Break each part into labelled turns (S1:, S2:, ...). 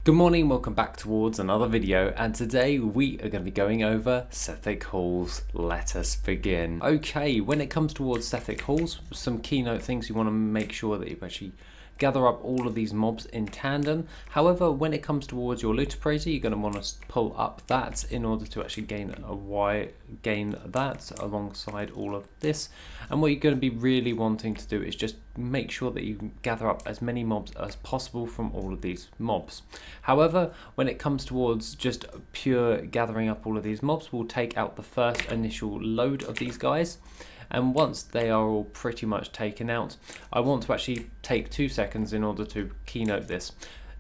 S1: Good morning, welcome back towards another video, and today we are going to be going over Sethic Halls. Let us begin. Okay, when it comes towards Sethic Halls, some keynote things you want to make sure that you actually gather up all of these mobs in tandem. However, when it comes towards your loot appraiser, you're going to want to pull up that in order to actually gain that alongside all of this. And what you're going to be really wanting to do is just make sure that you gather up as many mobs as possible from all of these mobs. However, when it comes towards just pure gathering up all of these mobs, we'll take out the first initial load of these guys. And once they are all pretty much taken out, I want to actually take 2 seconds in order to keynote this.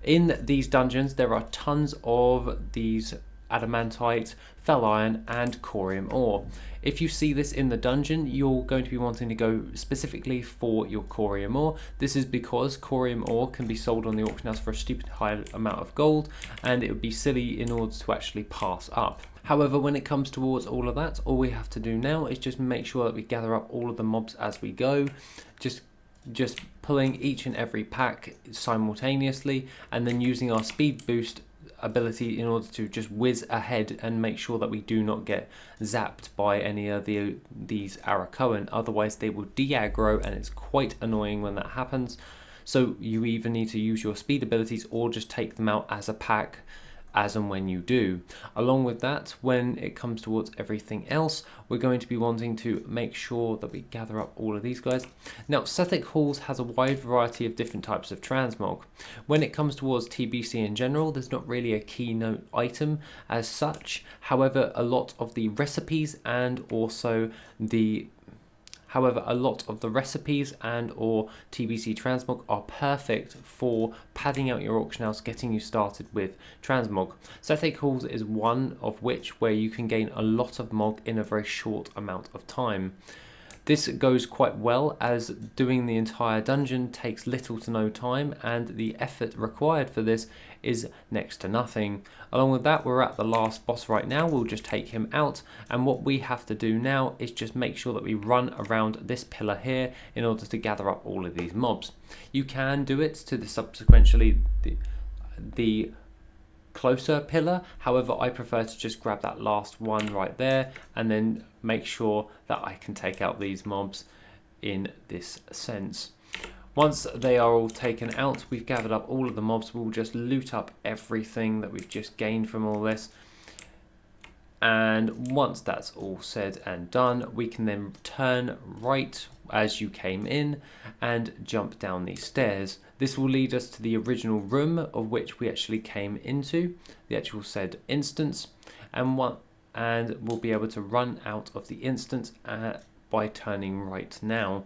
S1: In these dungeons, there are tons of these adamantite, fel iron and corium ore. If you see this in the dungeon, you're going to be wanting to go specifically for your corium ore. This is because corium ore can be sold on the auction house for a stupid high amount of gold, and it would be silly in order to actually pass up. However, when it comes towards all of that, all we have to do now is just make sure that we gather up all of the mobs as we go. Just pulling each and every pack simultaneously, and then using our speed boost ability in order to just whiz ahead and make sure that we do not get zapped by any of these 𝐆𝐀𝐿𝐿, otherwise they will de-aggro, and it's quite annoying when that happens. So you either need to use your speed abilities or just take them out as a pack as and when you do. Along with that, when it comes towards everything else, we're going to be wanting to make sure that we gather up all of these guys. Now, Sethic Halls has a wide variety of different types of transmog. When it comes towards TBC in general, there's not really a keynote item as such. However, a lot of the recipes and also a lot of the recipes and or TBC transmog are perfect for padding out your auction house, getting you started with transmog. Sethic Halls is one of which where you can gain a lot of mog in a very short amount of time. This goes quite well as doing the entire dungeon takes little to no time, and the effort required for this is next to nothing. Along with that, we're at the last boss right now. We'll just take him out, and what we have to do now is just make sure that we run around this pillar here in order to gather up all of these mobs. You can do it to the closer pillar, however I prefer to just grab that last one right there and then make sure that I can take out these mobs in this sense. Once they are all taken out, we've gathered up all of the mobs. We'll just loot up everything that we've just gained from all this, and once that's all said and done, we can then turn right as you came in and jump down these stairs. This will lead us to the original room of which we actually came into, the actual said instance, and we'll be able to run out of the instance by turning right now.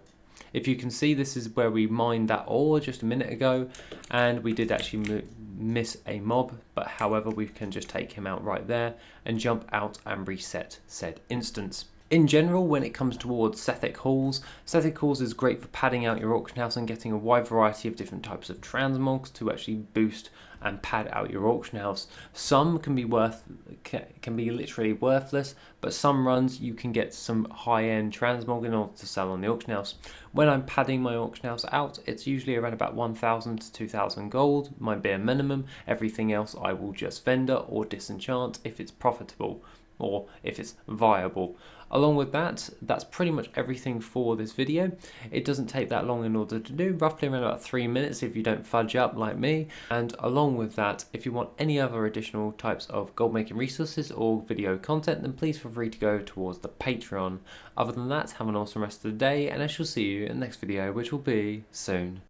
S1: If you can see, this is where we mined that ore just a minute ago, and we did actually miss a mob, but however we can just take him out right there and jump out and reset said instance. In general, when it comes towards Sethic Halls is great for padding out your auction house and getting a wide variety of different types of transmogs to actually boost and pad out your auction house. Some can be literally worthless, but some runs you can get some high-end transmog in order to sell on the auction house. When I'm padding my auction house out, it's usually around about 1,000 to 2,000 gold, my bare minimum. Everything else I will just vendor or disenchant if it's profitable or if it's viable. Along with that, that's pretty much everything for this video. It doesn't take that long in order to do, roughly around about 3 minutes if you don't fudge up like me. And along with that, if you want any other additional types of gold making resources or video content, then please feel free to go towards the Patreon. Other than that, have an awesome rest of the day, and I shall see you in the next video, which will be soon.